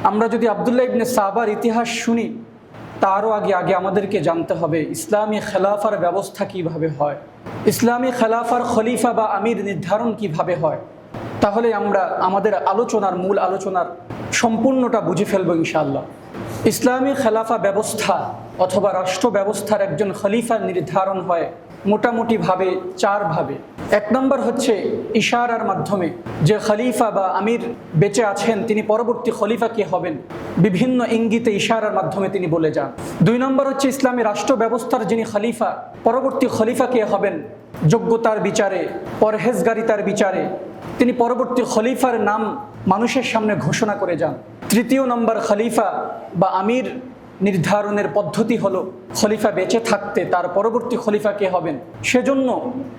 আমরা যদি আব্দুল্লাহ ইবনে সাবার ইতিহাস শুনি, তারও আগে আমাদেরকে জানতে হবে ইসলামী খেলাফার ব্যবস্থা কিভাবে হয়, ইসলামী খেলাফার খলিফা বা আমির নির্ধারণ কিভাবে হয়। তাহলে আমরা আমাদের মূল আলোচনার সম্পূর্ণটা বুঝে ফেলবো ইনশাআল্লাহ। ইসলামী খেলাফা ব্যবস্থা অথবা রাষ্ট্র ব্যবস্থার একজন খলিফা নির্ধারণ হয় মোটামুটিভাবে চারভাবে। এক নম্বর হচ্ছে ইশারার মাধ্যমে, যে খলিফা বা আমির বেঁচে আছেন তিনি পরবর্তী খলিফা কে হবেন, বিভিন্ন ইঙ্গিতে ইশারার মাধ্যমে তিনি বলে যান। দুই নম্বর হচ্ছে ইসলামী রাষ্ট্র ব্যবস্থার যিনি খলিফা, পরবর্তী খলিফা কে হবেন যোগ্যতার বিচারে, পরহেজগারিতার বিচারে তিনি পরবর্তী খলিফার নাম মানুষের সামনে ঘোষণা করে যান। তৃতীয় নম্বর খলিফা বা আমির নির্ধারণের পদ্ধতি হলো খলিফা বেঁচে থাকতে তার পরবর্তী খলিফা কে হবেন সেজন্য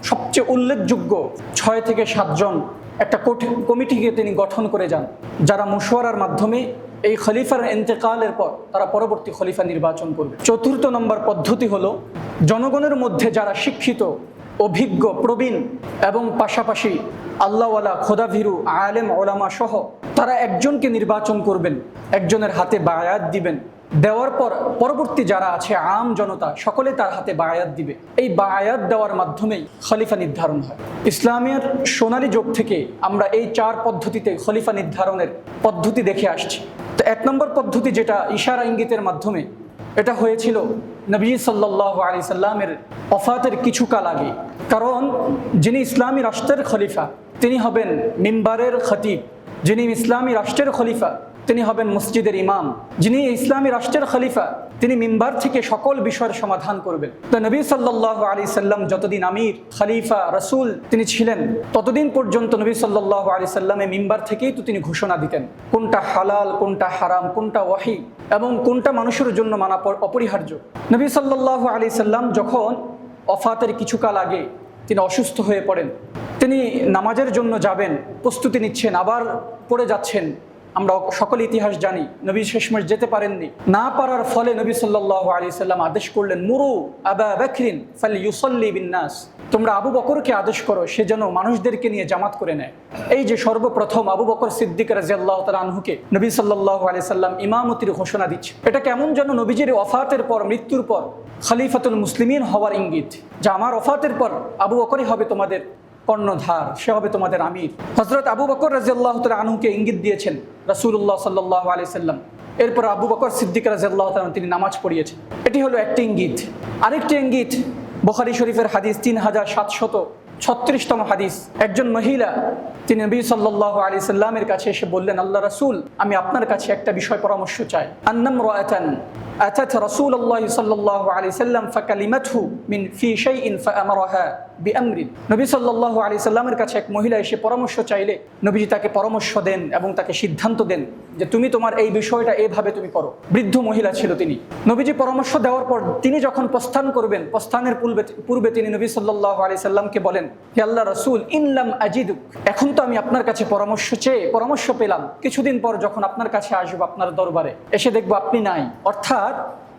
সবচেয়ে উল্লেখযোগ্য 6 থেকে 7 জন একটা কমিটিকে তিনি গঠন করে যান, যারা মশওয়ারার মাধ্যমে এই খলিফার ইন্তেকালের পর তারা পরবর্তী খলিফা নির্বাচন করবে। চতুর্থ নম্বর পদ্ধতি হলো জনগণের মধ্যে যারা শিক্ষিত, অভিজ্ঞ, প্রবীণ এবং পাশাপাশি আল্লাহওয়ালা, খোদাভীরু, আলেম, ওলামা সহ তারা একজনকে নির্বাচন করবেন, একজনের হাতে বায়াত দিবেন। দেওয়ার পর পরবর্তী যারা আছে আম জনতা সকলে তার হাতে বায়াত দিবে। এই বায়াত দেওয়ার মাধ্যমেই খলিফা নির্ধারণ হয়। ইসলামের সোনালী যুগ থেকে আমরা এই 4 পদ্ধতিতে খলিফা নির্ধারণের পদ্ধতি দেখে আসছি। তো 1 নম্বর পদ্ধতি যেটা ইশারা ইঙ্গিতের মাধ্যমে, এটা হয়েছিল নবী সাল্লাল্লাহু আলাইহি সাল্লামের ওফাতের কিছুকাল আগে। কারণ যিনি ইসলামী রাষ্ট্রের খলিফা তিনি হবেন মিম্বারের খতিব, যিনি ইসলামী রাষ্ট্রের খলিফা তিনি হবেন মসজিদের ইমাম, যিনি ইসলামী রাষ্ট্রের খলিফা তিনি মিম্বার থেকে সকল বিষয়ের সমাধান করবেন। তো নবী সাল্লাল্লাহু আলাইহি সাল্লাম যতদিন আমির, খলিফা, রাসূল তিনি ছিলেন ততদিন পর্যন্ত নবী সাল্লাল্লাহু আলাইহি সাল্লামে মিম্বার থেকেই তো তিনি ঘোষণা দিতেন কোনটা হালাল, কোনটা হারাম, কোনটা ওয়াহি এবং কোনটা মানুষের জন্য মানা অপরিহার্য। নবী সাল্লাল্লাহু আলাইহি সাল্লাম যখন ওফাতের কিছুকাল আগে তিনি অসুস্থ হয়ে পড়েন, তিনি নামাজের জন্য যাবেন, প্রস্তুতি নিচ্ছেন, আবার পড়ে যাচ্ছেন। আমরা সকল ইতিহাস জানি নবী শেষমেশ যেতে পারেননি। না পারার ফলে নবী সাল্লাল্লাহু আলাইহি সাল্লাম আদেশ করলেন, মুরু আবা বকরিন ফালইউসাল্লি বিন্নাস, তোমরা আবু বকরকে আদেশ করো সে যেন মানুষদেরকে নিয়ে জামাত করে নেয়। এই যে সর্বপ্রথম আবু বকর সিদ্দিক রাদিয়াল্লাহু তাআলা আনহুকে নবী সাল্লাল্লাহু আলাইহি সাল্লাম ইমামতির ঘোষণা দিচ্ছে। এটা কেমন যেন নবীজির ওফাতের পর, মৃত্যুর পর খলিফাতুল মুসলিমিন হওয়ার ইঙ্গিত, যে আমার ওফাতের পর আবু বকরই হবে তোমাদের কর্ণধার, সে হবে তোমাদের আমির। হযরত আবু বকর রাদিয়াল্লাহু তাআলা আনহুকে ইঙ্গিত দিয়েছেন রাসূলুল্লাহ সাল্লাল্লাহু আলাইহি সাল্লাম। এরপর আবু বকর সিদ্দিক রাদিয়াল্লাহু তাআলা তিনি নামাজ পড়িয়েছেন। এটি হলো একটি ইঙ্গিত। আরেকটি ইঙ্গিত বুখারী শরীফের হাদিস 3736তম হাদিস। একজন মহিলা তিনি নবী সাল্লাল্লাহু আলাইহি সাল্লামের কাছে এসে বললেন, আল্লাহ রাসূল, আমি আপনার কাছে একটা বিষয় পরামর্শ চাই। আন্নামরাআতান আতাত রাসূলুল্লাহ সাল্লাল্লাহু আলাইহি সাল্লাম ফাকালিমাতহু মিন ফি শাইইন ফাআমারাহা বিআমরিন। নবী সাল্লাল্লাহু আলাইহি সাল্লামের কাছে এক মহিলা এসে পরামর্শ চাইলে নবীজি তাকে পরামর্শ দেন এবং তাকে সিদ্ধান্ত দেন যে তুমি তোমার এই বিষয়টা এইভাবে তুমি করো। বৃদ্ধ মহিলা ছিল তিনি। নবীজি পরামর্শ দেওয়ার পর তিনি যখন প্রস্থান করবেন, প্রস্থানের পূর্বে তিনি নবী সাল্লাল্লাহু আলাইহি সাল্লামকে বলেন, হে আল্লাহ রাসূল, ইনলাম আজিদুক, এখন তো আমি আপনার কাছে পরামর্শ পেলাম, কিছুদিন পর যখন আপনার কাছে আসবো, আপনার দরবারে এসে দেখবো আপনি নাই, অর্থাৎ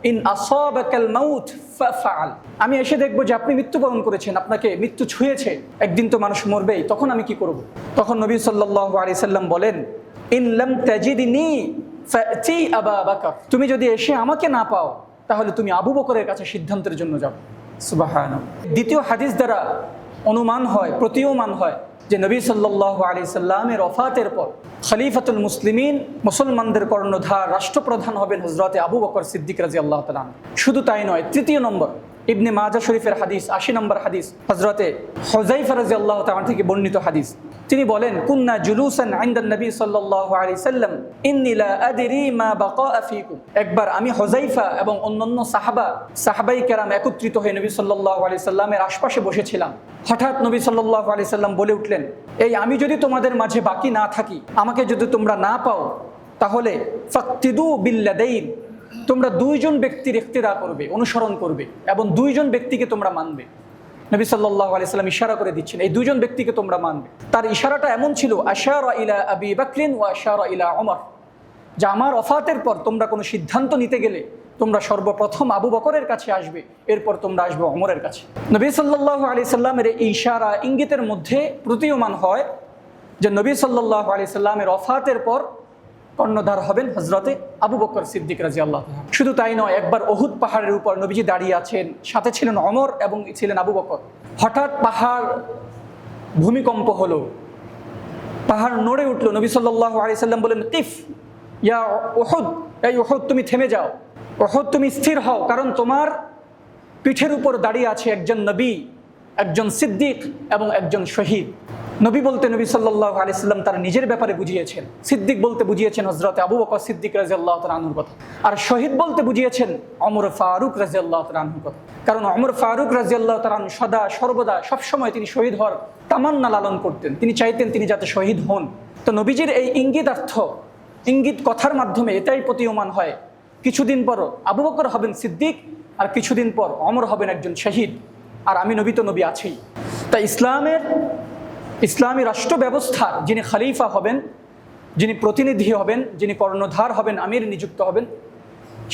ইন আসাবাকাল মাউত ফাফআল, আমি এসে দেখবো যে আপনি মৃত্যুবরণ করেছেন, আপনাকে মৃত্যু ছুঁয়েছে, একদিন তো মানুষ মরবেই, তখন আমি কি করব? তখন নবী সাল্লাল্লাহু আলাইহি সাল্লাম বলেন, ইন লাম তাজিদনি ফাতি আবা বকর, তুমি যদি এসে আমাকে না পাও তাহলে তুমি আবু বকরের কাছে সিদ্ধান্তের জন্য যাও। সুবহানাল্লাহ। দ্বিতীয় হাদিস দ্বারা প্রতীয়মান হয় যে নবী সাল্লাল্লাহু আলাইহি সাল্লামের ওফাতের পর খলিফাতুল মুসলিমিন, মুসলমানদের কর্ণধার, রাষ্ট্রপ্রধান হবেন হযরতে আবু বকর সিদ্দিক রাদিয়াল্লাহু তাআলা। শুধু তাই নয়, তৃতীয় নম্বর ইবনে মাজাহ শরীফের হাদিস 80 নম্বর হাদিস, হযরতে হুযায়ফা রাদিয়াল্লাহু তাআলা থেকে বর্ণিত হাদিস। তিনি বলেন, কুন্না জুলুসান ইনদান নবী সাল্লাল্লাহু আলাইহি সাল্লাম ইন্নী লা আদরি মা বাকা ফীকুম। একবার আমি হুযায়ফা এবং অন্যান্য সাহাবাই কেরাম একত্রিত হয়ে নবী সাল্লাল্লাহু আলাইহি সাল্লামের আশপাশে বসেছিলাম। হঠাৎ নবী সাল্লাল্লাহু আলাইহি সাল্লাম বলে উঠলেন, এই আমি যদি তোমাদের মাঝে বাকি না থাকি, আমাকে যদি তোমরা না পাও, তাহলে ফাক্তিদু বিল্লাদাইন, তোমরা 2 জন ব্যক্তির ইক্তেদা করবে, অনুসরণ করবে এবং 2 জন ব্যক্তিকে তোমরা মানবে। নবী সাল্লাল্লাহু আলাইহি সাল্লাম ইশারা করে দিচ্ছেন এই 2 জন ব্যক্তিকে তোমরা মানবে। তার ইশারাটা এমন ছিল, আশারা ইলা আবি বকরিন ওয়া আশারা ইলা উমর, যে আমার ওফাতের পর তোমরা কোনো সিদ্ধান্ত নিতে গেলে তোমরা সর্বপ্রথম আবু বকরের কাছে আসবে, এরপর তোমরা আসবে ওমরের কাছে। নবী সাল্লাল্লাহু আলাইহি সাল্লামের এই ইশারা ইঙ্গিতের মধ্যে প্রতীয়মান হয় যে নবী সাল্লাল্লাহু আলাইহি সাল্লামের ওফাতের পর কর্ণধার হবেন হযরতে আবু বকর সিদ্দিক রাদিয়াল্লাহু তাআলা। শুধু তাই নয়, একবার উহুদ পাহাড়ের উপর নবীজি দাঁড়িয়ে আছেন, সাথে ছিলেন ওমর এবং ছিলেন আবু বকর। হঠাৎ পাহাড় ভূমিকম্প হলো, পাহাড় নড়ে উঠলো। নবী সাল্লাল্লাহু আলাইহি সাল্লাম বলেন, কিফ ইয়া উহুদ, এই উহুদ তুমি থেমে যাও, উহুদ তুমি স্থির হও, কারণ তোমার পিঠের উপর দাঁড়িয়ে আছে একজন নবী, একজন সিদ্দিক এবং একজন শহীদ। নবী বলতে নবী সাল্লাল্লাহু আলাইহি সাল্লাম তার নিজের ব্যাপারে বুঝিয়েছেন, সিদ্দিক বলতে বুঝিয়েছেন হযরতে আবু বকর সিদ্দিক রাদিয়াল্লাহু তাআলা আনহুর কথা, আর শহীদ বলতে বুঝিয়েছেন ওমর ফারুক রাদিয়াল্লাহু তাআলা আনহুর কথা। কারণ ওমর ফারুক রাদিয়াল্লাহু তাআলা আনহু সদা সর্বদা সবসময় তিনি শহীদ হওয়ার তামান্না লালন করতেন, তিনি চাইতেন তিনি যাতে শহীদ হন। তো নবীজির এই ইঙ্গিত কথার মাধ্যমে এটাই প্রতীয়মান হয়, কিছুদিন পর আবু বকর হবেন সিদ্দিক, আর কিছুদিন পর ওমর হবেন একজন শহীদ, আর আমি নবী তো নবী আছেই। তাই ইসলামী রাষ্ট্র ব্যবস্থার যিনি খলিফা হবেন, যিনি প্রতিনিধি হবেন, যিনি কর্ণধার হবেন, আমির নিযুক্ত হবেন,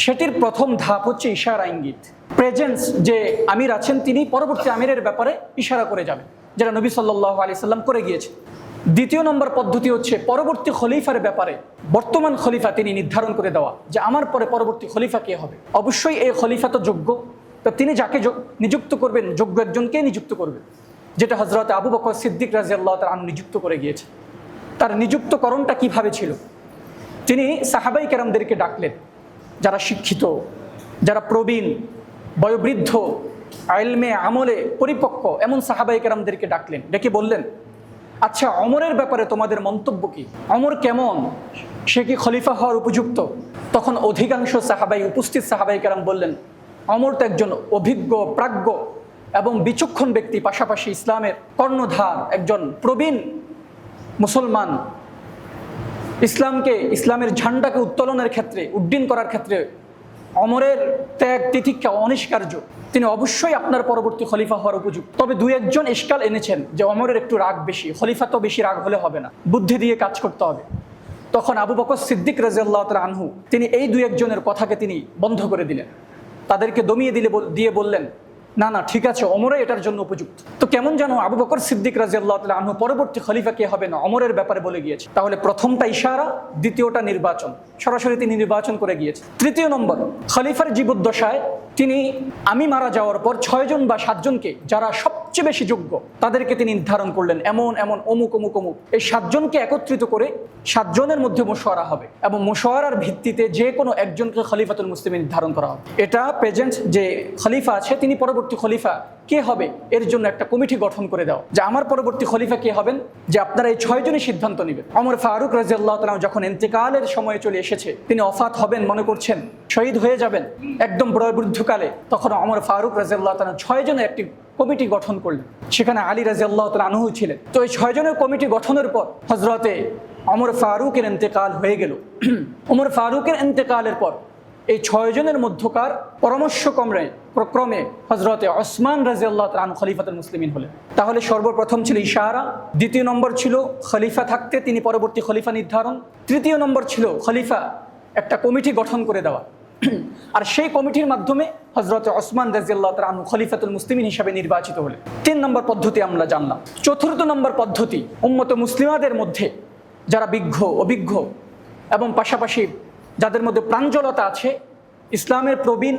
সেটির প্রথম ধাপ হচ্ছে ইশারা, ইঙ্গিত, প্রেজেন্স। যে আমির আছেন তিনি পরবর্তী আমিরের ব্যাপারে ইশারা করে যাবেন, যেটা নবী সাল্লাল্লাহু আলাইহি সাল্লাম করে গিয়েছেন। দ্বিতীয় নম্বর পদ্ধতি হচ্ছে পরবর্তী খলিফার ব্যাপারে বর্তমান খলিফা তিনি নির্ধারণ করে দেওয়া, যে আমার পরে পরবর্তী খলিফা কে হবে। অবশ্যই এই খলিফা তো যোগ্য, তো তিনি যাকে নিযুক্ত করবেন যোগ্য একজনকে নিযুক্ত করবেন, যেটা হযরত আবু বকর সিদ্দিক রাদিয়াল্লাহু তাআলা আনহু নিযুক্ত করে গিয়েছে। তার নিযুক্তকরণটা কিভাবে ছিল? তিনি সাহাবাই কেরামদেরকে ডাকলেন, যারা শিক্ষিত, যারা প্রবীণ, বয়োবৃদ্ধ, ইলমে আমলে পরিপক্ক, এমন সাহাবাই কেরামদেরকে ডাকলেন, ডেকে বললেন, আচ্ছা ওমরের ব্যাপারে তোমাদের মন্তব্য কি? ওমর কেমন? সে কি খলিফা হওয়ার উপযুক্ত? তখন অধিকাংশ উপস্থিত সাহাবাই কেরাম বললেন, ওমর তো একজন অভিজ্ঞ, প্রাজ্ঞ এবং বিচক্ষণ ব্যক্তি, পাশাপাশি ইসলামের কর্ণধার, একজন প্রবীণ মুসলমান। ইসলামের ঝান্ডাকে উত্তোলনের ক্ষেত্রে, উড্ডীন করার ক্ষেত্রে ওমরের ত্যাগ তিতিক্ষা অনিষ্কার্য, তিনি অবশ্যই আপনার পরবর্তী খলিফা হওয়ার উপযুক্ত। তবে দুই একজন ইশকাল এনেছেন যে ওমরের একটু রাগ বেশি, খলিফা তো বেশি রাগ হলে হবে না, বুদ্ধি দিয়ে কাজ করতে হবে। তখন আবু বকর সিদ্দিক রাদিয়াল্লাহু তাআলা আনহু তিনি এই দুই একজনের কথাকে তিনি বন্ধ করে দিলেন, তাদেরকে দমিয়ে দিয়ে বললেন, না না, ঠিক আছে, ওমরে এটার জন্য উপযুক্ত। তো কেমন যেন আবু বকর সিদ্দিক রাদিয়াল্লাহু তাআলা আনহু পরবর্তী খলিফা কে হবে না ওমরের ব্যাপারে বলে গিয়েছে। তাহলে প্রথমটা ইশারা, দ্বিতীয়টা নির্বাচন, সরাসরি তিনি নির্বাচন করে গিয়েছে। তৃতীয় নম্বর, খলিফার জীবদ্দশায় তিনি আমি মারা যাওয়ার পর 6 জন বা 7 জনকে, যারা সবচেয়ে বেশি যোগ্য, তাদেরকে তিনি নির্ধারণ করলেন, এমন এমন অমুক অমুক অমুক। এই 7 জনকে একত্রিত করে 7 জনের মধ্যে মুশওয়ারা হবে, এবং মুশওয়ারার ভিত্তিতে যে কোনো একজনকে খলিফাতুল মুসলিমিন নির্ধারণ করা হবে। এটা প্রেজেন্ট যে খলিফা আছে তিনি পরবর্তী খলিফা কে হবে এর জন্য একটা কমিটি গঠন করে দাও, যে আমার পরবর্তী খলিফা কে হবেন, যে আপনারা এই 6 জনই সিদ্ধান্ত নেবেন। ওমর ফারুক রাদিয়াল্লাহু তাআলা যখন ইন্তেকালের সময় চলে এসেছে, তিনি ওফাত হবেন মনে করছেন, শহীদ হয়ে যাবেন একদম বৃদ্ধকালে, তখন ওমর ফারুক রাদিয়াল্লাহু তাআলা 6 জনের একটি কমিটি গঠন করলেন, সেখানে আলী রাদিয়াল্লাহু তাআলা আনহু ছিলেন। তো এই 6 জনের কমিটি গঠনের পর হযরতে ওমর ফারুকের ইন্তেকাল হয়ে গেল। ওমর ফারুকের ইন্তেকালের পর এই 6 জনের মধ্যকার পরামর্শক্রমে হযরতে ওসমান রাদিয়াল্লাহু তাআলা আনহু খলিফাতুল মুসলিমিন হলেন। তাহলে সর্বপ্রথম ছিল ইশারা, দ্বিতীয় নম্বর ছিল খলিফা থাকতে তিনি পরবর্তী খলিফা নির্ধারণ, তৃতীয় নম্বর ছিল খলিফা একটা কমিটি গঠন করে দেওয়া, আর সেই কমিটির মাধ্যমে হযরতে ওসমান রাদিয়াল্লাহু তাআলা আনহু খলিফাতুল মুসলিমিন হিসাবে নির্বাচিত হলেন। 3 নম্বর পদ্ধতি আমরা জানলাম। চতুর্থ নম্বর পদ্ধতি, উম্মত মুসলিমাদের মধ্যে যারা অভিজ্ঞ এবং পাশাপাশি যাদের মধ্যে প্রাঞ্জলতা আছে, ইসলামের প্রবীণ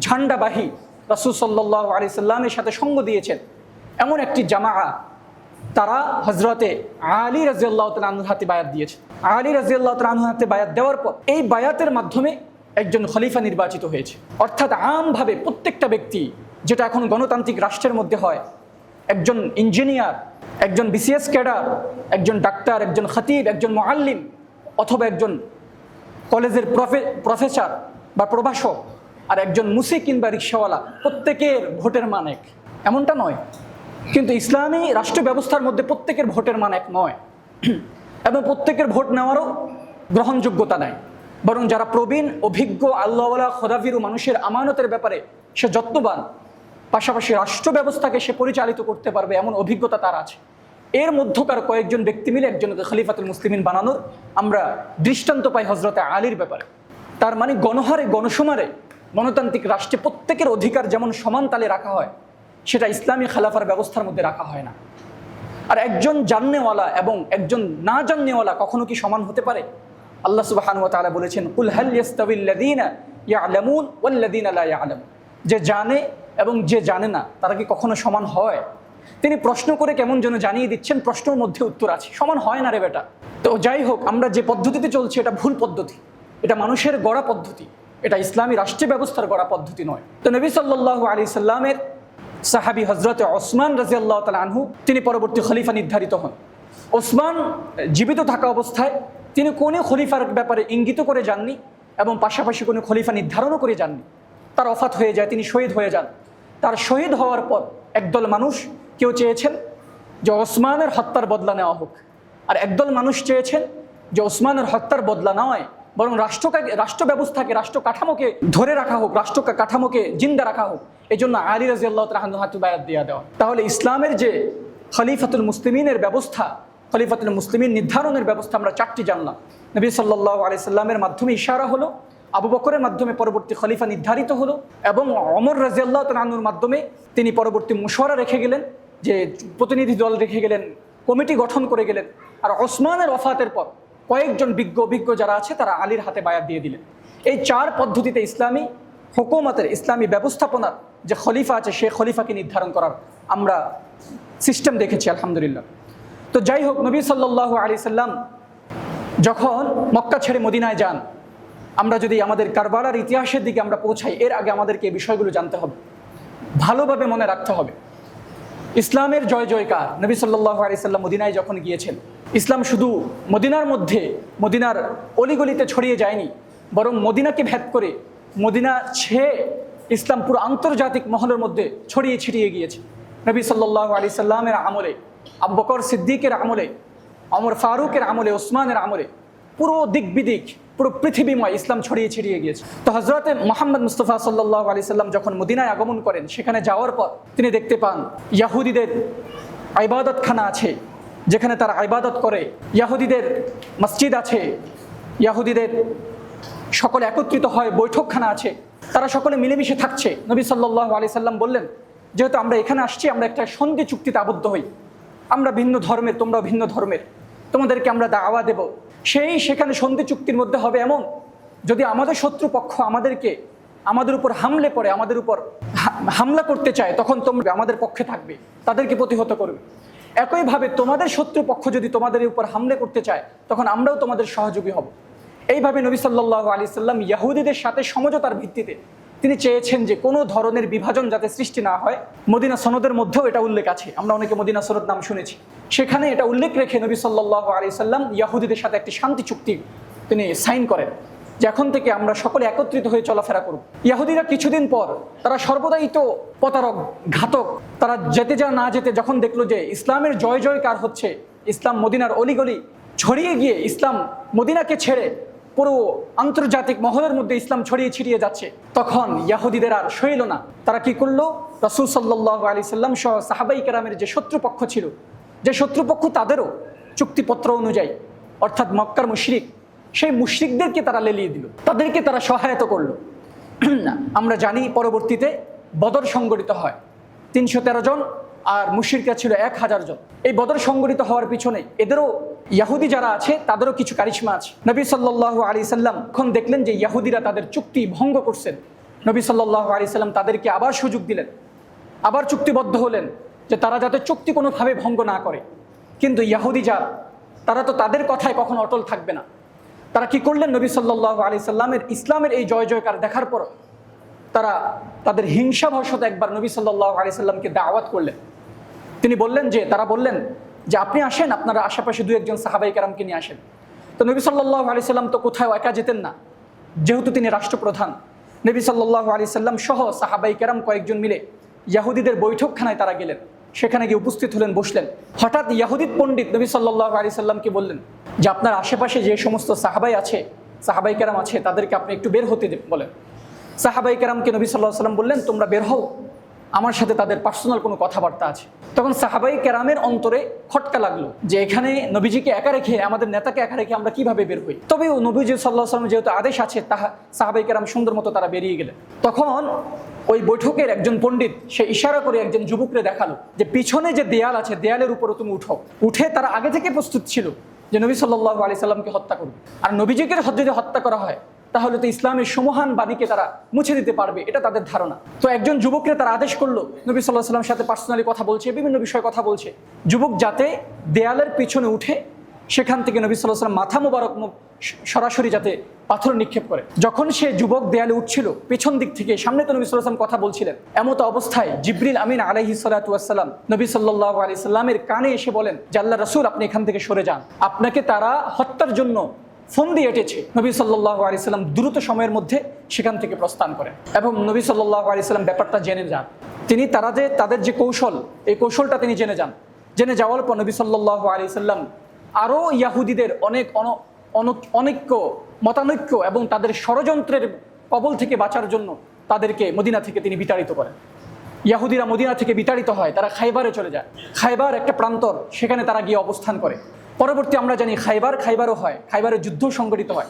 ঝান্ডাবাহী, রাসূল সাল্লাল্লাহু আলাইহি সাল্লামের সাথে সঙ্গ দিয়েছেন এমন একটি জামাআ, তারা হযরতে আলী রাদিয়াল্লাহু তাআলা আনহুর হাতে বায়াত দিয়েছে। আলী রাদিয়াল্লাহু তাআলা আনহুর হাতে বায়াত দেওয়ার পর এই বায়াতের মাধ্যমে একজন খলিফা নির্বাচিত হয়েছে। অর্থাৎ আমভাবে প্রত্যেকটা ব্যক্তি, যেটা এখন গণতান্ত্রিক রাষ্ট্রের মধ্যে হয়, একজন ইঞ্জিনিয়ার, একজন বিসিএস ক্যাডার, একজন ডাক্তার, একজন খতিব, একজন মুআল্লিম, অথবা একজন কলেজের প্রফেসর বা প্রভাষক, আর একজন মুসি কিংবা রিক্সাওয়ালা, প্রত্যেকের ভোটের মান এক, এমনটা নয়। কিন্তু ইসলামী রাষ্ট্র ব্যবস্থার মধ্যে প্রত্যেকের ভোটের মান এক নয়, এবং প্রত্যেকের ভোট নেওয়ারও গ্রহণযোগ্যতা নেই। বরং যারা প্রবীণ, অভিজ্ঞ, আল্লাহওয়ালা, খোদাভীরু, মানুষের আমানতের ব্যাপারে সে যত্নবান, পাশাপাশি রাষ্ট্র ব্যবস্থাকে সে পরিচালিত করতে পারবে এমন অভিজ্ঞতা তার আছে, এর মধ্যকার কয়েকজন ব্যক্তি মিলে একজনকে খলিফাতুল মুসলিমিন বানানোর আমরা দৃষ্টান্ত পাই হযরতে আলীর ব্যাপারে। তার মানে গণহারে, গণসমারে, গণতান্ত্রিক রাষ্ট্রে প্রত্যেকের অধিকার যেমন সমান তালে রাখা হয়, সেটা ইসলামী খেলাফার ব্যবস্থার মধ্যে রাখা হয় না। আর একজন জাননেওয়ালা এবং একজন না জাননেওয়ালা কখনো কি সমান হতে পারে? আল্লাহ সুবহানাহু ওয়া তাআলা বলেছেন, কুল হাল ইয়াস্তাবিল্লাযীনা ইয়ালামুন ওয়াল্লাযীনা লা ইয়ালামুন, যে জানে এবং যে জানে না তারা কি কখনো সমান হয়? তিনি প্রশ্ন করে কেমন যেন জানিয়ে দিচ্ছেন প্রশ্নের মধ্যে উত্তর আছে, সমান হয় না রে বেটা। তো যাই হোক, আমরা যে পদ্ধতিতে চলছি এটা ভুল পদ্ধতি, এটা মানুষের গড়া পদ্ধতি, এটা ইসলামী রাষ্ট্রীয় ব্যবস্থার গড়া পদ্ধতি নয়। তো নবী সাল্লাল্লাহু আলাইহি সাল্লামের সাহাবী হযরত ওসমান রাদিয়াল্লাহু তাআলা আনহু তিনি পরবর্তী খলিফা নির্ধারিত হন। ওসমান জীবিত থাকা অবস্থায় তিনি কোনো খলিফার ব্যাপারে ইঙ্গিত করে যাননি এবং পাশাপাশি কোনো খলিফা নির্ধারণও করে যাননি। তার ওফাত হয়ে যায়, তিনি শহীদ হয়ে যান। তার শহীদ হওয়ার পর একদল মানুষ কেউ চেয়েছেন যে ওসমানের হত্যার বদলা নেওয়া হোক, আর একদল মানুষ চেয়েছেন যে ওসমানের হত্যার বদলা নয় বরং রাষ্ট্র ব্যবস্থাকে, রাষ্ট্র কাঠামোকে ধরে রাখা হোক, রাষ্ট্র কাঠামোকে জিন্দা রাখা হোক। এই জন্য আলী রাদিয়াল্লাহু তাআলা আনহু হাতে বায়াত দিয়ে দেওয়া। তাহলে ইসলামের যে খলিফাতুল মুসলিমিনের ব্যবস্থা, খলিফাতুল মুসলিমিন নির্ধারণের ব্যবস্থা আমরা চারটি জানলাম। নবী সাল্লাল্লাহু আলাইহি সাল্লামের মাধ্যমে ইশারা হলো, আবু বকরের মাধ্যমে পরবর্তী খলিফা নির্ধারিত হলো, এবং ওমর রাদিয়াল্লাহু তাআলা আনহুর মাধ্যমে তিনি পরবর্তী মুশওয়ারা রেখে গেলেন, যে প্রতিনিধি দল রেখে গেলেন, কমিটি গঠন করে গেলেন। আর ওসমানের ওফাতের পর কয়েকজন অভিজ্ঞ যারা আছে তারা আলীর হাতে বায়াত দিয়ে দিলেন। এই চার পদ্ধতিতে ইসলামী হুকুমতের, ইসলামী ব্যবস্থাপনার যে খলিফা আছে সেই খলিফাকে নির্ধারণ করার আমরা সিস্টেম দেখেছি আলহামদুলিল্লাহ। তো যাই হোক, নবী সাল্লাল্লাহু আলাইহি সাল্লাম যখন মক্কা ছেড়ে মদিনায় যান, আমরা যদি আমাদের কারবালার ইতিহাসের দিকে আমরা পৌঁছাই, এর আগে আমাদেরকে এই বিষয়গুলো জানতে হবে, ভালোভাবে মনে রাখতে হবে। ইসলামের জয় জয়কার, নবী সাল্লাল্লাহু আলাইহি সাল্লাম মদিনায় যখন গিয়েছেন, ইসলাম শুধু মদিনার মধ্যে, মদিনার অলিগলিতে ছড়িয়ে যায়নি, বরং মদিনাকে ভেদ করে, মদিনা ছেয়ে ইসলাম পুরো আন্তর্জাতিক মহলের মধ্যে ছড়িয়ে ছিটিয়ে গিয়েছে। নবী সাল্লাল্লাহু আলাইহি সাল্লামের আমলে, আবু বকর সিদ্দিকের আমলে, ওমর ফারুকের আমলে, ওসমানের আমলে পুরো দিক বিদিক, পুরো পৃথিবীময় ইসলাম ছড়িয়ে ছিটিয়ে গিয়েছে। তো হযরতে মুহাম্মদ মুস্তাফা সাল্লাল্লাহু আলাইহি সাল্লাম যখন মদিনায় আগমন করেন, সেখানে যাওয়ার পর তিনি দেখতে পান ইহুদিদের ইবাদতখানা আছে, যেখানে তারা ইবাদত করে, ইহুদিদের মসজিদ আছে, ইহুদিদের সকলে একত্রিত হয়, বৈঠকখানা আছে, তারা সকলে মিলেমিশে থাকছে। নবী সাল্লাল্লাহু আলাইহি সাল্লাম বললেন, যেহেতু আমরা এখানে আসছি, আমরা একটা সন্ধি চুক্তিতে আবদ্ধ হই, আমরা ভিন্ন ধর্মের, তোমরাও ভিন্ন ধর্মের, তোমাদেরকে আমরা দাওয়া দেব। সেখানে সন্ধি চুক্তির মধ্যে হবে এমন, যদি আমাদের শত্রুপক্ষ আমাদের উপর হামলে পড়ে, আমাদের উপর হামলা করতে চায়, তখন তোমরা আমাদের পক্ষে থাকবে, তাদেরকে প্রতিহত করবে। একইভাবে তোমাদের শত্রুপক্ষ যদি তোমাদের উপর হামলে করতে চায়, তখন আমরাও তোমাদের সহযোগী হব। এইভাবে নবী সাল্লাল্লাহু আলাইহি সাল্লাম ইহুদিদের সাথে সমঝোতার ভিত্তিতে তিনি চেয়েছেন যে কোনো ধরনের বিভাজন যাতে সৃষ্টি না হয়। মদিনা সনদের মধ্যেও এটা উল্লেখ আছে, আমরা অনেকে মদিনা সনদ নাম শুনেছি। সেখানে এটা উল্লেখ রেখে নবী সাল্লাল্লাহু আলাইহি সাল্লাম ইহুদিদের সাথে একটি শান্তি চুক্তি তিনি সাইন করেন, যে এখন থেকে আমরা সকলে একত্রিত হয়ে চলাফেরা করব। ইহুদিরা কিছুদিন পর তারা সর্বদাই তো প্রতারক, ঘাতক, তারা যেতে না যেতে যখন দেখলো যে ইসলামের জয় জয়কার হচ্ছে, ইসলাম মদিনার অলিগলি ছড়িয়ে গিয়ে ইসলাম মদিনাকে ছেড়ে পুরো আন্তর্জাতিক মহলের মধ্যে ইসলাম ছড়িয়ে ছিটিয়ে যাচ্ছে, তখন ইহুদিদের আর সইল না। তারা কি করলো, রাসূল সাল্লাল্লাহু আলাইহি সাল্লাম সহ সাহাবায়ে কেরামের যে শত্রুপক্ষ ছিল, যে শত্রুপক্ষ তাদেরও চুক্তিপত্র অনুযায়ী, অর্থাৎ মক্কার মুশরিক, সেই মুশরিকদেরকে তারা লেলিয়ে দিল, তাদেরকে তারা সহায়তা করলো। আমরা জানি পরবর্তীতে বদর সংগঠিত হয়, 313 জন, আর মুশরিকরা ছিল 1000 জন। এই বদর সংগঠিত হওয়ার পিছনে এদেরও, ইহুদি যারা আছে তাদেরও কিছু কারিশমা আছে। নবী সাল্লাল্লাহু আলাইহি সাল্লাম যখন দেখলেন যে ইহুদিরা তাদের চুক্তি ভঙ্গ করছেন, নবী সাল্লাল্লাহু আলাইহি সাল্লাম তাদেরকে আবার সুযোগ দিলেন, আবার চুক্তিবদ্ধ হলেন যে তারা যাতে চুক্তি কোনোভাবে ভঙ্গ না করে। কিন্তু ইহুদি যারা, তারা তো তাদের কথায় কখনো অটল থাকবে না। তারা কি করলেন, নবী সাল্লাল্লাহু আলাইহি সাল্লামের ইসলামের এই জয় জয়কার দেখার পর তারা তাদের হিংসাবশত একবার নবী সাল্লাল্লাহু আলাইহি সাল্লামকে দাওয়াত করলেন। তারা বললেন যে আপনি আসেন, আপনারা আশেপাশে 2-1 সাহাবায়ে কেরামকে নিয়ে আসেন। তো নবী সাল্লাল্লাহু আলাইহি সাল্লাম তো কোথাও একা যেতেন না, যেহেতু তিনি রাষ্ট্রপ্রধান। নবী সাল্লাল্লাহু আলাইহি সাল্লাম সহ সাহাবায়ে কেরাম কয়েকজন মিলে ইহুদিদের বৈঠকখানায় তারা গেলেন, সেখানে গিয়ে উপস্থিত হলেন, বসলেন। হঠাৎ ইহুদি পণ্ডিত নবী সাল্লাল্লাহু আলাইহি সাল্লামকে বললেন যে আপনার আশেপাশে যে সমস্ত সাহাবায়ে কেরাম আছে তাদেরকে আপনি একটু বের হতে বলেন। সাহাবায়ে কেরামকে নবী সাল্লাল্লাহু আলাইহি সাল্লাম বললেন, তোমরা বের হও, আমার সাথে তাদের পার্সোনাল কোনো কথাবার্তা আছে। তখন সাহাবায়ে কেরামের অন্তরে খটকা লাগলো যে এখানে নবীজিকে একা রেখে, আমাদের নেতাকে একা রেখে আমরা কিভাবে বের হই। তবেও নবীজি সাল্লাল্লাহু আলাইহি ওয়াসাল্লাম যেহেতু আদেশ আছে, সাহাবায়ে কেরাম সুন্দর মতো তারা বেরিয়ে গেলেন। তখন ওই বৈঠকের একজন পণ্ডিত সে ইশারা করে একজন যুবকরে দেখালো যে পিছনে যে দেয়াল আছে, দেয়ালের উপরে তুমি উঠে তারা আগে থেকে প্রস্তুত ছিল যে নবী সাল্লাল্লাহু আলাইহি সাল্লামকে হত্যা করবে। আর নবীজিকে যদি হত্যা করা হয় তাহলে তো ইসলামের সমহান বাণীকে তারা মুছে দিতে পারবে, এটা তাদের ধারণা। তো একজন যুবককে তারা আদেশ করলো, নবী সাল্লাল্লাহু আলাইহি সাল্লামের সাথে পার্সোনালি কথা বলছে, বিভিন্ন বিষয়ে কথা বলছে, যুবক যাতে দেয়ালের পিছনে উঠে সেখান থেকে নবী সাল্লাল্লাহু আলাইহি সাল্লাম মাথা মোবারক সরাসরি যাতে পাথর নিক্ষেপ করে। যখন সে যুবক দেয়ালে উঠছিল পেছন দিক থেকে, সামনে তো নবী সাল্লাল্লাহু আলাইহি সাল্লাম কথা বলছিলেন, এমত অবস্থায় জিবরিল আমিন আলাইহিস সালাতু ওয়াস সালাম নবী সাল্লাল্লাহু আলাইহি সাল্লামের কানে এসে বলেন যে আল্লাহর রাসূল আপনি এখান থেকে সরে যান, আপনাকে তারা হত্যার জন্য ফোন দিয়ে এটেছে। নবী সাল্লাল্লাহু আলাইহি সাল্লাম দ্রুত সময়ের মধ্যে সেখান থেকে প্রস্থান করেন এবং নবী সাল্লাল্লাহু আলাইহি সাল্লাম ব্যাপারটা জেনে যান। তিনি তাদের যে কৌশল, এই কৌশলটা তিনি জেনে যান। জেনে যাওয়ার পর নবী সাল্লাল্লাহু আলাইহি সাল্লাম আরও ইয়াহুদিদের অনৈক্য মতানৈক্য এবং তাদের ষড়যন্ত্রের কবল থেকে বাঁচার জন্য তাদেরকে মদিনা থেকে তিনি বিতাড়িত করেন। ইয়াহুদিরা মদিনা থেকে বিতাড়িত হয়, তারা খাইবারে চলে যায়। খাইবার একটা প্রান্তর, সেখানে তারা গিয়ে অবস্থান করে। পরবর্তী আমরা জানি খাইবারও হয়, খাইবারে যুদ্ধ সংগঠিত হয়।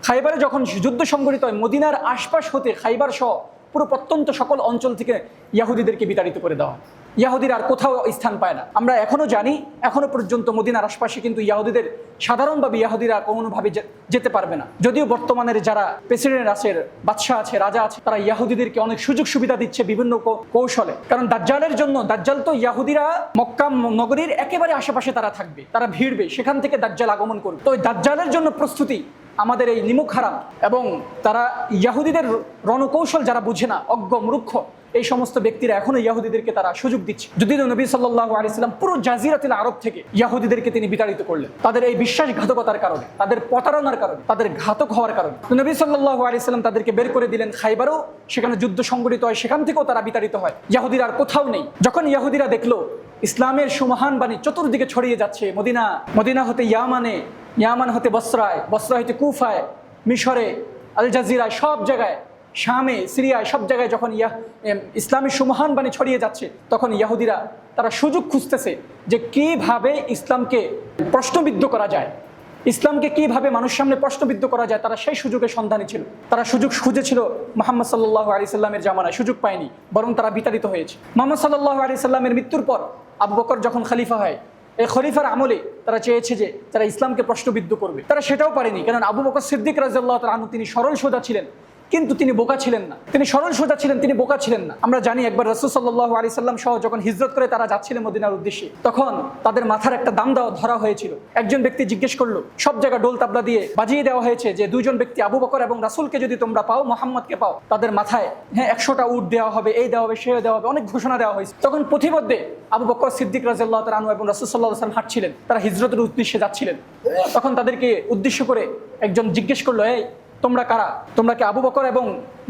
খাইবারে যখন যুদ্ধ সংগঠিত হয়, মদিনার আশপাশ হতে খাইবার সহ পুরো প্রত্যন্ত সকল অঞ্চল থেকে ইয়াহুদিদেরকে বিতাড়িত করে দেওয়া হয়। ইয়াহুদিরা আর কোথাও স্থান পায় না। আমরা এখনও জানি, এখনও পর্যন্ত মদিনার আশপাশে কিন্তু ইয়াহুদিদের সাধারণভাবে ইয়াহুদিরা কোনোভাবে যেতে পারবে না। যদিও বর্তমানের যারা প্রেসিডেন্ট আছে, বাদশাহ আছে, রাজা আছে, তারা ইয়াহুদিদেরকে অনেক সুযোগ সুবিধা দিচ্ছে বিভিন্ন কৌশলে। কারণ দাজ্জালের জন্য, দাজ্জাল তো ইয়াহুদিরা মক্কা নগরীর একেবারে আশেপাশে তারা থাকবে, তারা ভিড়বে, সেখান থেকে দাজ্জাল আগমন করবে। তো ওই দাজ্জালের জন্য প্রস্তুতি আমাদের এই নিমুখ হারাম এবং তারা ইয়াহুদিদের রণকৌশল যারা বুঝে না, অজ্ঞ মূর্খ, এই সমস্ত ব্যক্তিরা এখনো ইয়াহুদিদেরকে তারা সুযোগ দিচ্ছে। যদিও নবী সাল্লাল্লাহু আলাইহি সাল্লাম পুরো জাজিরাতুল আরব থেকে ইয়াহুদিদেরকে তিনি বিতাড়িত করলেন তাদের এই বিশ্বাসঘাতকতার কারণে, তাদের প্রতারণার কারণে, তাদের ঘাতক হওয়ার কারণে। নবী সাল্লাল্লাহু আলাইহি সাল্লাম তাদেরকে বের করে দিলেন। খাইবারও সেখানে যুদ্ধ সংগঠিত হয়, সেখান থেকেও তারা বিতাড়িত হয়। ইয়াহুদিরা আর কোথাও নেই। যখন ইয়াহুদিরা দেখলো ইসলামের সুমহান বাণী চতুর্দিকে ছড়িয়ে যাচ্ছে, মদিনা হতে ইয়ামান হতে বসরায়, বসরা হতে কুফায়, মিশরে, আল জাজিরায়, সব জায়গায়, শামে, সিরিয়ায়, সব জায়গায় যখন ইসলামী সুমহান বাণী ছড়িয়ে যাচ্ছে, তখন ইয়াহুদিরা তারা সুযোগ খুঁজতেছে যে কিভাবে ইসলামকে প্রশ্নবিদ্ধ করা যায়, ইসলামকে কিভাবে মানুষ সামনে প্রশ্নবিদ্ধ করা যায়। তারা সেই সুযোগের সন্ধানে ছিল। তারা সুযোগ খুঁজেছিল মুহাম্মদ সাল্লাল্লাহু আলাইহি সাল্লামের জামানায়, সুযোগ পায়নি, বরং তারা বিতাড়িত হয়েছে। মুহাম্মদ সাল্লাল্লাহু আলাইহি সাল্লামের মৃত্যুর পর আবু বকর যখন খলিফা হয়, এই খলিফার আমলে তারা চেয়েছে যে তারা ইসলামকে প্রশ্নবিদ্ধ করবে। তারা সেটাও পারেনি, কারণ আবু বকর সিদ্দিক রাদিয়াল্লাহু তাআলা আনহু তিনি সরল সোজা ছিলেন, কিন্তু তিনি বোকা ছিলেন না। তিনি সরল সোজা ছিলেন, তিনি বোকা ছিলেন না। আমরা জানি একবার রাসূল সাল্লাল্লাহু আলাইহি সাল্লাম সহ যখন হিজরত করে তারা যাচ্ছিলেন মদিনার উদ্দেশ্যে, তখন তাদের মাথার একটা দাম ধরা হয়েছিল। একজন ব্যক্তি জিজ্ঞেস করলো, সব জায়গায় ডোল তাবলা দিয়ে বাজিয়ে দেওয়া হয়েছে যে দুইজন ব্যক্তি আবু বকর এবং রাসূলকে যদি তোমরা পাও, মুহাম্মদকে পাও, তাদের মাথায় 100টা উট দেওয়া হবে, এই দেওয়া হবে, সে দেওয়া হবে, অনেক ঘোষণা দেওয়া হয়েছে। তখন প্রতিমধ্যে আবু বকর সিদ্দিক রাদিয়াল্লাহু তাআলা আনহু এবং রাসূল সাল্লাল্লাহু আলাইহি ওয়াসাল্লাম হাঁটছিলেন, তারা হিজরতের উদ্দেশ্যে যাচ্ছিলেন। তখন তাদেরকে উদ্দেশ্য করে একজন জিজ্ঞেস করলো, এই তোমরা কারা? তোমরা কি আবু বকর এবং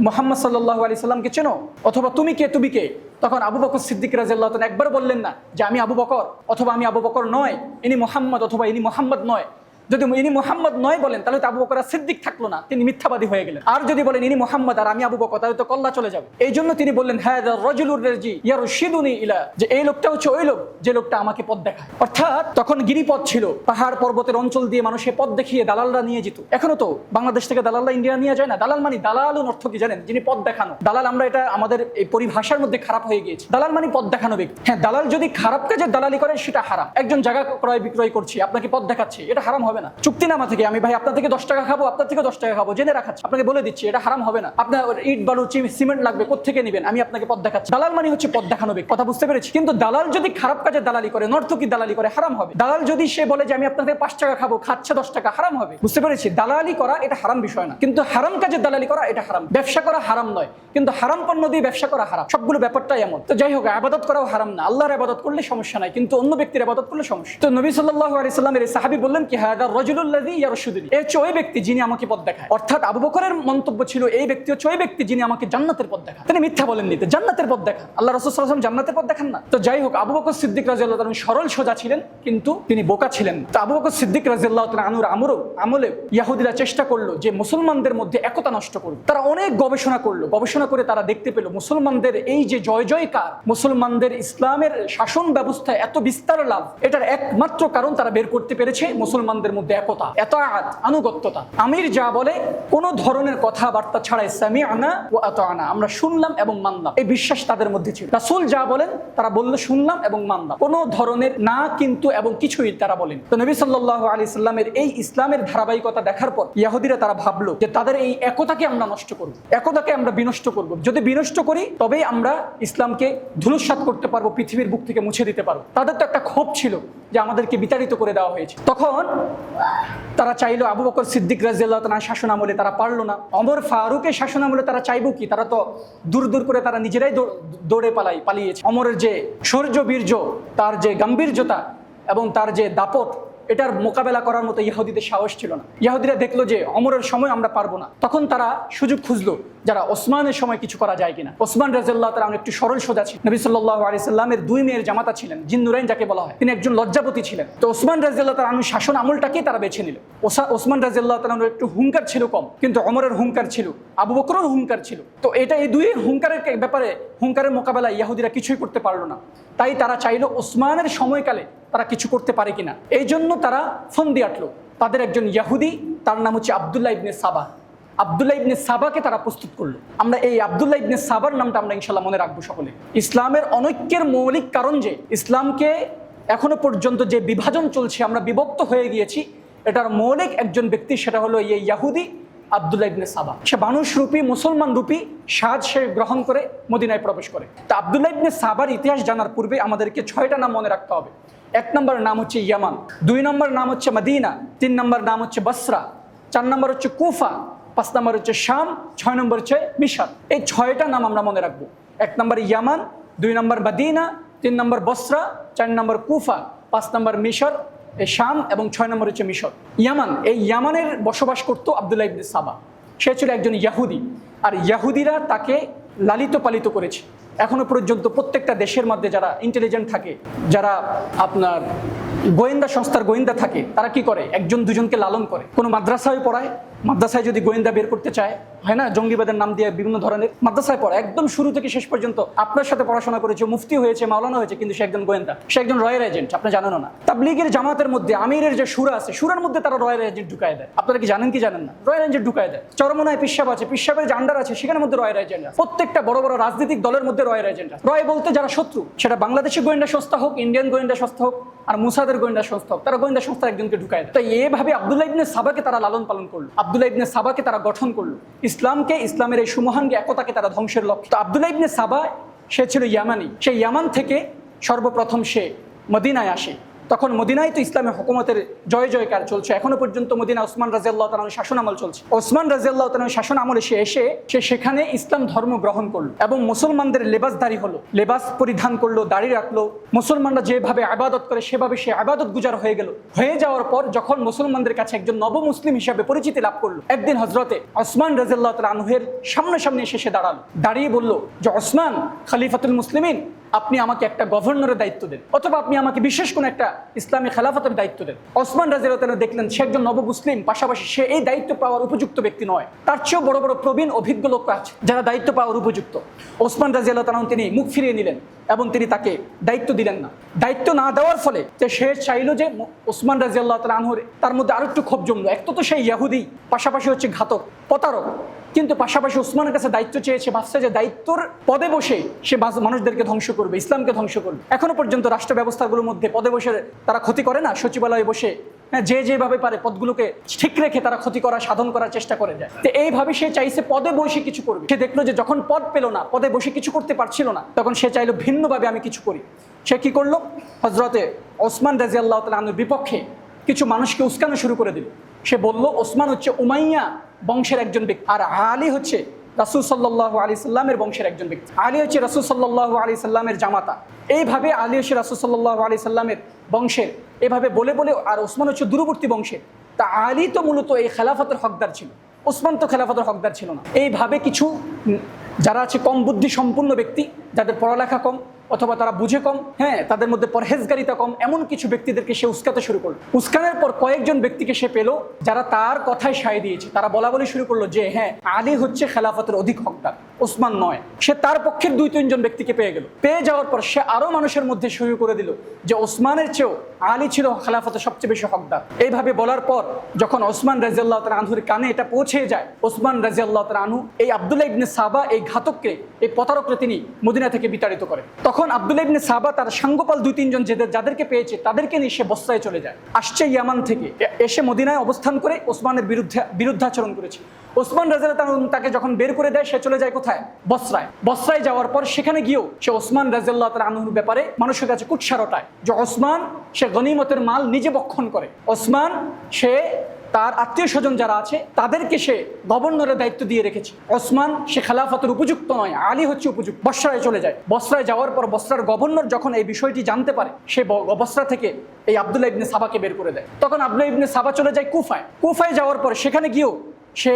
মুহাম্মদ সাল্লাল্লাহু আলাইহি সাল্লামকে চেনো? অথবা তুমি কে? তখন আবু বকর সিদ্দিক রাদিয়াল্লাহু তাআলা একবার বললেন না যে আমি আবু বকর, অথবা আমি আবু বকর নয়, ইনি মুহাম্মদ, অথবা ইনি মুহাম্মদ নয়। যদি ইনি মুহাম্মদ নয় বলেন তাহলে তো আবু বকর আর সিদ্দিক থাকলো না, তিনি মিথ্যাবাদী হয়ে গেলেন। আর যদি বলেন ইনি মুহাম্মদ আর আমি আবু বকর, তাহলে তো কল্লা চলে যাবে। এই জন্য তিনি বললেন, হাযা রাজুলুর রাজি ইয়ারশিদুনি ইলা, যে এই লোকটা হচ্ছে ওই লোক যে লোকটা আমাকে পথ দেখায়। অর্থাৎ তখন গিরিপথ ছিল, পাহাড় পর্বতের অঞ্চল দিয়ে মানুষের পথ দেখিয়ে দালালরা নিয়ে যেত। এখনো তো বাংলাদেশ থেকে দালালরা ইন্ডিয়া নিয়ে যায় না। দালাল মানে দালালুন অর্থ কি জানেন? যিনি পথ দেখানো। দালাল আমরা এটা আমাদের এই পরিভাষার মধ্যে খারাপ হয়ে গিয়েছে। দালাল মানে পথ দেখানো ব্যক্তি। হ্যাঁ, দালাল যদি খারাপ কাজে দালালি করে সেটা হারাম। একজন জায়গা ক্রয় বিক্রয় করছি, আপনাকে পথ দেখাচ্ছে, এটা হারাম হবে না। চুক্তিনামা থেকে আমি ভাই আপনার থেকে 10 টাকা খাবো, আপনার থেকে 10 টাকা খাবো, জেনে রাখাচ্ছি, আপনাকে বলে দিচ্ছি, এটা হারাম হবে না। আপনার ইট বালু সিমেন্ট লাগবে, কোত্থেকে নেবেন, আমি আপনাকে পথ দেখাচ্ছি। দালাল মানে হচ্ছে পথ দেখানো ব্যক্তি। কথা বুঝতে পেরেছি? কিন্তু দালাল যদি খারাপ কাজে দালালি করে, নর্তকী দালালি করে, হারাম হবে। দালাল যদি সে বলে যে আমি আপনার থেকে 5 টাকা খাবো, খাচ্ছে 10 টাকা, হারাম হবে। বুঝতে পেরেছি? দালালি করা এটা হারাম বিষয় না, কিন্তু হারাম কাজে দালালি করা এটা হারাম। ব্যবসা করা হারাম নয়, কিন্তু হারাম পণ্য দিয়ে ব্যবসা করা হারাম। সবগুলো ব্যাপারটাই এমন। তো যাই হোক, ইবাদত করাও হারাম না। আল্লাহর ইবাদত করলে সমস্যা নাই, কিন্তু অন্য ব্যক্তির ইবাদত করলে সমস্যা। তো নবী সাল্লাল্লাহু আলাইহি সাল্লামের সাহাবী বললেন কি, হাদা রাজুলুল লাযী ইয়ারশুদুনি, এই ওই ব্যক্তি যিনি আমাকে পথ দেখায়। অর্থাৎ আবু বকরের মন্তব্য ছিল এই ব্যক্তি হচ্ছে ওই ব্যক্তি যিনি আমাকে জান্নাতের পথ দেখায়। তিনি মিথ্যা বলেননি, জান্নাতের পথ দেখান। আল্লাহ রাসূল সাল্লাল্লাহু আলাইহি ওয়াসাল্লাম জান্নাতের পথ দেখান না। তো যাই হোক, আবু বকর সিদ্দিক রাদিয়াল্লাহু তাআলা সরল সোজা ছিলেন, কিন্তু তিনি বোকা ছিলেন না। তো আবু বকর সিদ্দিক রাদিয়াল্লাহু তাআলা আনহুর আমলে ইহুদিরা চেষ্টা করলো যে মুসলমানদের মধ্যে একতা নষ্ট করবে। তারা অনেক গবেষণা করলো, গবেষণা করে তারা দেখতে পেল মুসলমানদের এই যে জয় জয়কার, মুসলমানদের ইসলামের শাসন ব্যবস্থায় এত বিস্তার লাভ, এটার একমাত্র কারণ তারা বের করতে পেরেছে মুসলমানদের মধ্যে একতা, এতাআত, আনুগত্যতা। আমির যা বলে কোনো ধরনের কথাবার্তা ছাড়াই সামি'না ওয়া আতা'না, আমরা শুনলাম এবং মানলাম, এই বিশ্বাস তাদের মধ্যে ছিল। রাসূল যা বলেন তারা বলল শুনলাম এবং মানলাম, কোনো ধরনের না কিন্তু এবং কিছুই তারা বলেন। তো নবী সাল্লাল্লাহু আলাইহি সাল্লামের এই ইসলামের ধারাবাহিকতা দেখার পর ইহুদিরা তারা ভাবলো যে তাদের এই একতাকে আমরা নষ্ট করব, একতাকে আমরা বিনষ্ট করব। যদি বিনষ্ট করি তবেই আমরা ইসলামকে ধূলিসাৎ করতে পারবো, পৃথিবীর বুক থেকে মুছে দিতে পারবো। তাদের তো একটা ক্ষোভ ছিল যে আমাদেরকে বিতাড়িত করে দেওয়া হয়েছে। তখন তারা চাইলো আবু বকর সিদ্দিক রাদিয়াল্লাহু তাআলার শাসন আমলে, তারা পারলো না। ওমর ফারুকের শাসন আমলে তারা চাইবো কি? তারা তো দূর দূর করে তারা নিজেরাই দৌড়ে পালিয়েছে। ওমরের যে শৌর্য বীর্য, তার যে গাম্ভীর্যতা এবং তার যে দাপট, এটার মোকাবেলা করার মতো ইহুদিদের সাহস ছিল না। ইহুদিরা দেখলো যে ওমরের সময় আমরা পারবো না, তখন তারা সুযোগ খুঁজলো যারা ওসমানের সময় কিছু করা যায় কিনা। ওসমান রাদিয়াল্লাহু তাআলা একটু সরল সোজা ছিলেন। নবী সাল্লাল্লাহু আলাইহি সাল্লামের দুই মেয়ের জামাতা ছিলেন, জিন্নুরাইন যাকে বলা হয়। তিনি একজন লজ্জাপতি ছিলেন। তো ওসমান রাদিয়াল্লাহু তাআলা শাসন আমলটাকেই তারা বেছে নিল। ওসমান রাদিয়াল্লাহু তাআলা একটু হুঙ্কার ছিল কম, কিন্তু ওমরের হুঙ্কার ছিল, আবু বকরের হুঙ্কার ছিল। তো এই দুই হুঙ্কারের ব্যাপারে, হুঙ্কারের মোকাবেলায় ইহুদিরা কিছুই করতে পারলো না। তাই তারা চাইলো ওসমানের সময়কালে তারা কিছু করতে পারে কিনা। এই জন্য তারা ফন্দি আটলো। তাদের একজন ইহুদি, তার নাম হচ্ছে আব্দুল্লাহ ইবনে সাবা। আব্দুল্লাহ ইবনে সাবাকে তারা প্রস্তুত করলো। আমরা এই আব্দুল্লাহ ইবনে সাবার নামটা আমরা ইনশাল্লাহ মনে রাখবো সকলে। ইসলামের অনৈক্যের মৌলিক কারণ যে ইসলামকে এখনো পর্যন্ত যে বিভাজন চলছে, আমরা বিভক্ত হয়ে গিয়েছি, এটার মৌলিক একজন ব্যক্তি, সেটা হলো এই ইহুদি আব্দুল্লাহ ইবনে সাবা। সে মানুষ রূপী, মুসলমান রূপী সাজ সে গ্রহণ করে মদিনায় প্রবেশ করে। তা আব্দুল্লাহ ইবনে সাবার ইতিহাস জানার পূর্বে আমাদেরকে 6টা নাম মনে রাখতে হবে। 1 নম্বর নাম হচ্ছে ইয়ামান, 2 নম্বর নাম হচ্ছে মদিনা, 3 নম্বর নাম হচ্ছে বসরা, 4 নম্বর হচ্ছে কুফা, 5 নম্বর হচ্ছে শাম, 6 নম্বর হচ্ছে মিশর। এই 6টা নাম আমরা মনে রাখবো। 1 নম্বর ইয়ামান, 2 নম্বর মদিনা, 3 নম্বর বসরা, 4 নম্বর কুফা, 5 নম্বর মিশর, এই শাম, এবং 6 নম্বর হচ্ছে মিশর। ইয়ামান, এই ইয়ামানের বসবাস করতো আব্দুল্লাহ ইবনে সাবা। সে ছিল একজন ইহুদি, আর ইহুদিরা তাকে লালিত পালিত করেছে। এখনো পর্যন্ত প্রত্যেকটা দেশের মধ্যে যারা ইন্টেলিজেন্ট থাকে, যারা আপনার গোয়েন্দা সংস্থার গোয়েন্দা থাকে, তারা কি করে? একজন দুজনকে লালন করে। কোনো মাদ্রাসায় পড়ায়, মাদ্রাসায় যদি গোয়েন্দা বের করতে চায়, হয় না, জঙ্গিবাদের নাম দিয়ে বিভিন্ন ধরনের মাদ্রাসায় পড়ে, একদম শুরু থেকে শেষ পর্যন্ত আপনার সাথে পড়াশোনা করেছে, মুফতি হয়েছে, মাওলানা হয়েছে, কিন্তু সে একজন গোয়েন্দা, সে একজন রয়ের এজেন্ট, আপনি জানেন না। তাবলীগের জামাতের মধ্যে আমিরের যে সুরা আছে, সুরার মধ্যে তারা রয়ের এজেন্ট ঢুকায় দেয়। আপনারা কি জানেন কি জানেন না? রয়ের এজেন্ট ঢুকায় দেয়। চরমনায় পিশাব আছে, পিশাবের যে আন্ডার আছে, সেখানের মধ্যে রয়ের এজেন্ট আছে। প্রত্যেকটা বড় বড় রাজনৈতিক দলের মধ্যে রয়ের এজেন্ট আছে। রয় বলতে যারা শত্রু, সেটা বাংলাদেশি গোয়েন্দা সংস্থা হোক, ইন্ডিয়ান গোয়েন্দা সংস্থা হোক, আর মুসাদের গোয়েন্দা সংস্থা হোক, তারা গোয়েন্দা সংস্থার একজনকে ঢুকায় দেয়। তো এইভাবে আব্দুল্লাহ ইবনে সাবাকে তারা লালন পালন করলো, আব্দুল্লাহ ইবনে সাবাকে তারা গঠন করলো, ইসলামকে, ইসলামের এই সুমহানকে, একতাকে তারা ধ্বংসের লক্ষ্য। তো আব্দুল্লাহ ইবনে সাবা, সে ছিল ইয়ামানি। সেই ইয়ামান থেকে সর্বপ্রথম সে মদিনায় আসে। তখন মদিনায় তো ইসলামের হুকুমতের জয় জয়কার চলছে। এখনো পর্যন্ত মদিনা ওসমান রাদিয়াল্লাহু তাআলার শাসন আমল চলছে। ওসমান রাদিয়াল্লাহু তাআলার শাসন আমলে সে সেখানে ইসলাম ধর্ম গ্রহণ করলো এবং মুসলমানদের লেবাসদারি হলো, লেবাস পরিধান করলো, দাড়ি রাখলো। মুসলমানরা যেভাবে আবাদত করে সেভাবে সে আবাদত গুজার হয়ে গেল। হয়ে যাওয়ার পর যখন মুসলমানদের কাছে একজন নব মুসলিম হিসাবে পরিচিতি লাভ করলো, একদিন হযরতে ওসমান রাদিয়াল্লাহু তাআলা আনহুর সামনে এসে দাঁড়ালো, দাঁড়িয়ে বলল যে ওসমান খলিফাতুল মুসলিমিন, আপনি আমাকে একটা গভর্নরের দায়িত্ব দেন, অথবা আপনি আমাকে বিশেষ কোনো একটা ইসলামী খেলাফতের দায়িত্ব দেন। ওসমান রাদিয়াল্লাহু তাআলা দেখলেন সে একজন নব মুসলিম, পাশাপাশি সে এই দায়িত্ব পাওয়ার উপযুক্ত ব্যক্তি নয়। তার চেয়েও বড় বড় প্রবীণ অভিজ্ঞ লোক আছে যারা দায়িত্ব পাওয়ার উপযুক্ত। ওসমান রাদিয়াল্লাহু তাআলা তিনি মুখ ফিরিয়ে নিলেন এবং তিনি তাকে দায়িত্ব দিলেন না। দায়িত্ব না দেওয়ার ফলে সে চাইলো যে ওসমান রাদিয়াল্লাহু তাআলা আনহুর তার মধ্যে আরো একটু ক্ষোভ জমলো। এক তো সেই ইহুদি, পাশাপাশি হচ্ছে ঘাতক, প্রতারক, কিন্তু পাশাপাশি ওসমানের কাছে দায়িত্ব চেয়েছে, ভাবছে যে দায়িত্বর পদে বসে সে মানুষদেরকে ধ্বংস করবে, ইসলামকে ধ্বংস করবে। এখনো পর্যন্ত রাষ্ট্র ব্যবস্থাগুলোর মধ্যে পদে বসে তারা ক্ষতি করে না, সচিবালয়ে বসে যেভাবে পারে পদগুলোকে ঠিক রেখে তারা ক্ষতি করা, সাধন করার চেষ্টা করে যায়। তো এইভাবে সে চাইছে পদে বসে কিছু করবে। সে দেখলো যে যখন পদ পেল না, পদে বসে কিছু করতে পারছিল না, তখন সে চাইলো ভিন্নভাবে আমি কিছু করি। সে কি করলো? হযরতে ওসমান রাদিয়াল্লাহু তাআলা আনহুর বিপক্ষে কিছু মানুষকে উস্কানো শুরু করে দিল। সে বলল ওসমান হচ্ছে উমাইয়া বংশের একজন ব্যক্তি, আর আলী হচ্ছে রাসূল সাল্লাল্লাহু আলাইহি সাল্লামের বংশের একজন ব্যক্তি। আলী হচ্ছে রাসূল সাল্লাল্লাহু আলাইহি সাল্লামের জামাতা। এইভাবে আলী হচ্ছে রাসূল সাল্লাল্লাহু আলাইহি সাল্লামের বংশের, এভাবে বলে আর ওসমান হচ্ছে দূরবর্তী বংশের। তা আলী তো মূলত এই খেলাফতের হকদার ছিল, ওসমান তো খেলাফতের হকদার ছিল না। এইভাবে কিছু যারা আছে কম বুদ্ধি সম্পন্ন ব্যক্তি, যাদের পড়ালেখা কম, অথবা তারা বুঝে কম, হ্যাঁ তাদের মধ্যে পরহেজগারিতা কম, এমন কিছু ব্যক্তিদেরকে সে উস্কাতে শুরু করলো। উস্কানের পর কয়েকজন ব্যক্তিকে সে পেল যারা তার কথায় সায় দিয়েছে। তারা বলা বলি শুরু করলো যে হ্যাঁ আলী হচ্ছে খেলাফতের অধিক হকদার, ওসমান নয়। সে তার পক্ষের 2-3 জন ব্যক্তিকে পেয়ে গেল। পেয়ে যাওয়ার পর সে আরো মানুষের মধ্যে শুরু করে দিল যে ওসমানের চেয়েও আলী ছিল খেলাফতের সবচেয়ে বেশি হকদার। এইভাবে বলার পর যখন ওসমান রাদিয়াল্লাহু তাআলা আনহুর কানে এটা পৌঁছে যায়, ওসমান রাদিয়াল্লাহু তাআলা আনহু এই আব্দুল্লাহ ইবনে সাবা, এই ঘাতককে, এই প্রতারককে তিনি মদিনা থেকে বিতাড়িত করে। তখন আব্দুল্লাহ ইবনে সাবা তার সাঙ্গপাল 2-3 জন যাদেরকে পেয়েছে তাদেরকে নিয়ে সে বসরায় চলে যায়। আসছে ইয়ামান থেকে, এসে মদিনায় অবস্থান করে ওসমানের বিরুদ্ধাচরণ করেছে। ওসমান রাদিয়াল্লাহু তাআলা তাকে যখন বের করে দেয়, সে চলে যায় কোথায়? বসরায়। বসরায় যাওয়ার পর সেখানে গিয়েও সে ওসমান রাদিয়াল্লাহু তাআলা আনহুর ব্যাপারে মানুষের কাছে কুৎসা রটায় যে ওসমান সে গনিমতের মাল নিজে বক্ষণ করে। ওসমান সে তার আত্মীয় স্বজন যারা আছে তাদেরকে সে গভর্নরের দায়িত্ব দিয়ে রেখেছে। ওসমান সে খেলাফতের উপযুক্ত নয়, আলী হচ্ছে উপযুক্ত। বসরায় চলে যায়। বসরায় যাওয়ার পর বসরার গভর্নর যখন এই বিষয়টি জানতে পারে, সে বসরা থেকে এই আব্দুল্লাহ ইবনে সাবাকে বের করে দেয়। তখন আব্দুল্লাহ ইবনে সাবা চলে যায় কুফায়। কুফায় যাওয়ার পর সেখানে গিয়েও সে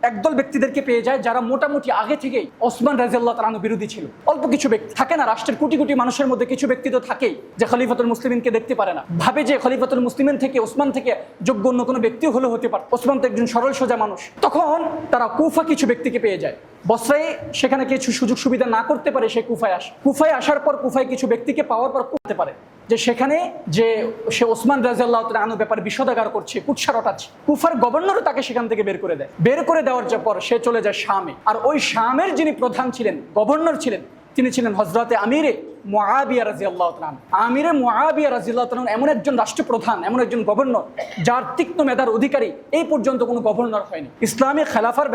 একদল ব্যক্তিদেরকে পেয়ে যায় যারা মোটামুটি আগে থেকেই ওসমান রাদিয়াল্লাহু তাআলা বিরোধী ছিল। অল্প কিছু ব্যক্তি থাকে না, রাষ্ট্রের কোটি কোটি মানুষের মধ্যে কিছু ব্যক্তি তো থাকেই যে খলিফাতুল মুসলিমিনকে দেখতে পারে না, ভাবে যে খলিফাতুল মুসলিমিন থেকে ওসমান থেকে যোগ্য অন্য কোনো ব্যক্তিও হলে হতে পারে, ওসমান তো একজন সরল সোজা মানুষ। তখন তারা কুফা কিছু ব্যক্তিকে পেয়ে যায়। বসরায় সেখানে কিছু সুযোগ সুবিধা না করতে পারে, সে কুফায় আসে। কুফায় আসার পর কুফায় কিছু ব্যক্তিকে পাওয়ার পর করতে পারে যে সেখানে যে সে ওসমান রাদিয়াল্লাহু তাআলা আনহুর ব্যাপারে বিষোদাগার করছে, কুৎসা রটাচ্ছে। কুফার গভর্নরও তাকে সেখান থেকে বের করে দেয়। বের করে দেওয়ার পর সে চলে যায় শামে। আর ওই শামের যিনি প্রধান ছিলেন, গভর্নর ছিলেন, তিনি ছিলেন হযরতে আমিরে মুআবিয়া রাদিয়াল্লাহু তাআলা। আমিরে মুআবিয়া রাদিয়াল্লাহু তাআলা এমন একজন রাষ্ট্রপ্রধান, এমন একজন গভর্নর যার তীক্ষ্ণ মেধার অধিকারী এই পর্যন্ত কোনো গভর্নর হয়নি। ইসলামী খেলাফার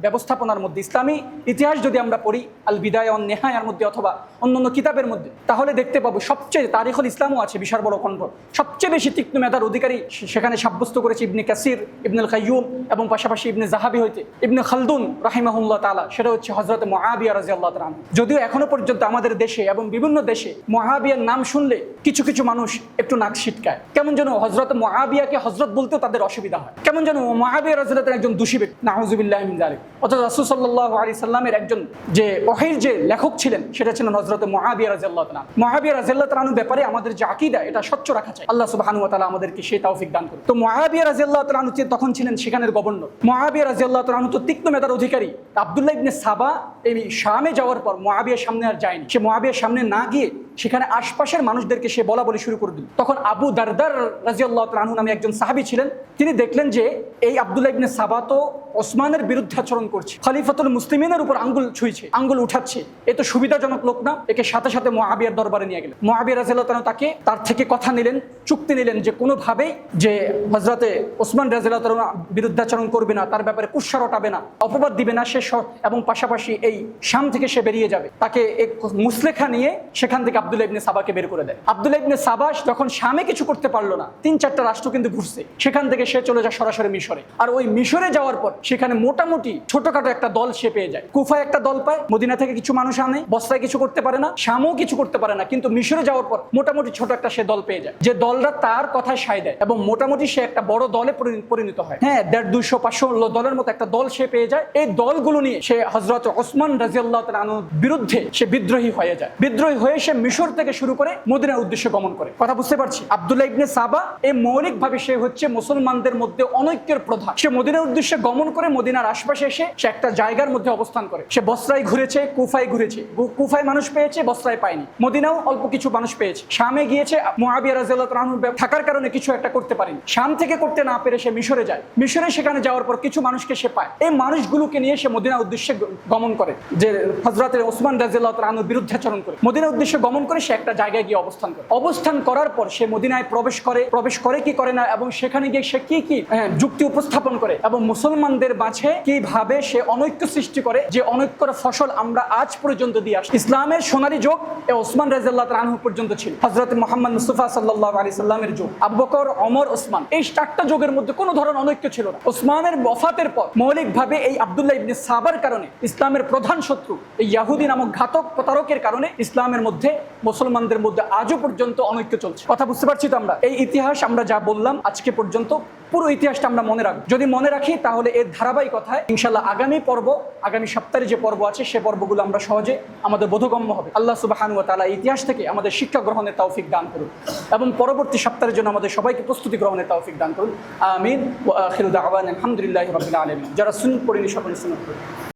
ব্যবস্থাপনার মধ্যে, ইসলামী ইতিহাস যদি আমরা পড়ি আল বিদায়া ওয়ান নিহায়ার মধ্যে অথবা অন্যান্য কিতাবের মধ্যে, তাহলে দেখতে পাবো সবচেয়ে তারিখুল ইসলামও আছে বিশাল বড় খণ্ড। সবচেয়ে বেশি তীক্ষ্ণ মেধার অধিকারী সেখানে সাব্যস্ত করেছে ইবনে কাসির, ইবনুল কাইয়ুম এবং পাশাপাশি ইবনে জাহাবি হইতে ইবনে খালদুন রাহিমাহুল্লাহ তাআলা। সেটা হচ্ছে হযরত মুআবিয়া রাদিয়াল্লাহু তাআলা। যদিও এখনো পর্যন্ত আমাদের দেশে এবং বিভিন্ন দেশে মুআবিয়ার নাম শুনলে কিছু কিছু মানুষ একটু নাক ছিটকায়, কেমন যেন হযরত মুআবিয়াকে হযরত বলতেও তাদের অসুবিধা হয়, কেমন যেন মুআবিয়া রাদিয়াল্লাহু তাআলা একজন দোষী ব্যক্তি, নাউযুবিল্লাহি মিন যালিক। অথচ রাসূল সাল্লাল্লাহু আলাইহি সাল্লামের একজন যে ওহীর যে লেখক ছিলেন সেটা ছিলেন হযরত মুআবিয়া রাদিয়াল্লাহু তাআলা। মুআবিয়া রাদিয়াল্লাহু তাআলার ব্যাপারে আমাদের যে আকীদা, এটা স্বচ্ছ রাখা চাই। আল্লাহ সুবহানাহু ওয়া তাআলা আমাদেরকে সেই তৌফিক দান করুন। তো মুআবিয়া রাদিয়াল্লাহু তাআলা তখন ছিলেন সেখানের গভর্নর। মুআবিয়া রাদিয়াল্লাহু তাআলা তো তীক্ষ্ণ মেধার অধিকারী। আব্দুল্লাহ ইবনে সাবা এই শামে যাওয়ার পর মুআবিয়ার সামনে আর যায়নি। সে মুআবিয়ার সামনে না গিয়ে সেখানে আশপাশের মানুষদেরকে সে বলা বলি শুরু করে দিল। তখন আবু দারদার রাদিয়াল্লাহু তাআলা আনহু নামে একজন সাহাবী ছিলেন, তিনি দেখলেন যে এই আব্দুল্লাহ ইবনে সাবা তো ওসমানের বিরুদ্ধে আচরণ করছে, খলিফাতুল মুসলিমিনের উপর আঙ্গুল ছুঁইছে, আঙ্গুল উঠাচ্ছে, এ তো সুবিধাজনক লোক না। একে সাথে সাথে মুআবিয়ার দরবারে নিয়ে গেলেন। মুআবিয়া রাদিয়াল্লাহু তাআলা তাকে তার থেকে কথা নিলেন, চুক্তি নিলেন যে কোনোভাবেই যে হযরতে ওসমান রাদিয়াল্লাহু তাআলা বিরুদ্ধাচরণ করবে না, তার ব্যাপারে কুৎসা রটাবে না, অপবাদ দিবে না সে, এবং পাশাপাশি এই শাম থেকে সে বেরিয়ে যাবে। তাকে এক মুসলেখা নিয়ে সেখান থেকে আব্দুল্লাহ ইবনে সাবাকে বের করে দেয়। আব্দুল্লাহ ইবনে সাবা যখন শামে কিছু করতে পারলো না, 3-4টা রাষ্ট্র কিন্তু ঘুরছে, সেখান থেকে সে চলে যায় সরাসরি মিশরে। আর ওই মিশরে যাওয়ার পর সেখানে মোটামুটি ছোটখাটো একটা দল সে পেয়ে যায়। কুফায় একটা দল পায়, মদিনা থেকে কিছু মানুষ আনে, বসরায় কিছু করতে পারে না, শামও কিছু করতে পারে না, কিন্তু মিশরে যাওয়ার পর মোটামুটি ছোট একটা সে দল পেয়ে যায়, যে দলরা তার কথায় সায় দেয় এবং মোটামুটি সে একটা বড় দলে পরিণত হয়। হ্যাঁ, 150-200-500 দলের মতো একটা দল সে পেয়ে যায়। এই দলগুলো নিয়ে সে হযরত ওসমান রাদিয়াল্লাহু তাআলা আনহুর বিরুদ্ধে সে বিদ্রোহী হয়ে যায়। বিদ্রোহী হয়ে সে মিশর থেকে শুরু করে মদিনার উদ্দেশ্যে গমন করে। কথা বুঝতে পারছি? আব্দুল্লাহ ইবনে সাবা এই মৌলিকভাবে সে হচ্ছে মুসলমানদের মধ্যে অনৈক্যের প্রধান। সে মদিনার উদ্দেশ্যে গমন করে মদিনার আশপাশে এসে সে একটা জায়গার মধ্যে অবস্থান করে। সে বসরায় ঘুরেছে, কুফায় ঘুরেছে, কুফায় মানুষ পেয়েছে, বসরায় পায়নি। মদিনাও অল্প কিছু মানুষ পেয়েছে। শামে গিয়েছে, মুআবিয়া রাদিয়াল্লাহু তাআলা আনহু থাকার কারণে কিছু একটা করতে পারেনি। শাম থেকে করতে না পেরে সে মিশরে যায়। মিশরে সেখানে যাওয়ার পর কিছু মানুষকে সে পায়। এই মানুষগুলোকে নিয়ে সে মদিনার উদ্দেশ্যে গমন করে, যে হযরত ওসমান রাদিয়াল্লাহু তাআলা আনহুর বিরুদ্ধাচরণ করে। মদিনার উদ্দেশ্যে গমন করে সে একটা জায়গায় গিয়ে অবস্থান করে। অবস্থান করার পর সে মদিনায় প্রবেশ করে কি করে না, এবং সেখানে গিয়ে সে কি কি যুক্তি উপস্থাপন করে এবং মুসলমানদের মাঝে কিভাবে সে অনৈক্য সৃষ্টি করে, যে অনৈক্যর ফসল আমরা আজ পর্যন্ত দিয়ে আসি। ইসলামের সোনালী যুগ এ ওসমান রাদিয়াল্লাহু তাআলা আনহু পর্যন্ত ছিল। হযরত মুহাম্মদ মুস্তাফা সাল্লাল্লাহু আলাইহি সাল্লামের যুগ, আবু বকর, ওমর, ওসমান, এই 4টা যুগের মধ্যে কোনো ধরনের অনৈক্য ছিল না। ওসমানের ওফাতের পর মৌলিকভাবে এই আব্দুল্লাহ ইবনে সাবার কারণে, ইসলামের প্রধান শত্রু এই ইহুদি নামক ঘাতক প্রতারকের কারণে ইসলামের মধ্যে, মুসলমানদের মধ্যে আজও পর্যন্ত অনৈক্য চলছে। কথা বুঝতে পারছি তো আমরা? এই ইতিহাস আমরা যা বললাম আজকে পর্যন্ত পুরো ইতিহাসটা আমরা মনে রাখবো। যদি মনে রাখি তাহলে এর ধারাবাহিকতায় ইনশাল্লাহ আগামী সপ্তাহে যে পর্ব আছে সে পর্বগুলো আমরা সহজে আমাদের বোধগম্য হবে। আল্লাহ সুবহানাহু ওয়া তাআলা ইতিহাস থেকে আমাদের শিক্ষা গ্রহণের তৌফিক দান করুন এবং পরবর্তী সপ্তাহের জন্য আমাদের সবাইকে প্রস্তুতি গ্রহণের তৌফিক দান করুন। আমিন ওয়া আখিরু দাওয়ানা আলহামদুলিল্লাহি রাব্বিল আলামিন। যারা সুন্নাত পড়েনি সকলে সুন্নাত পড়ুন।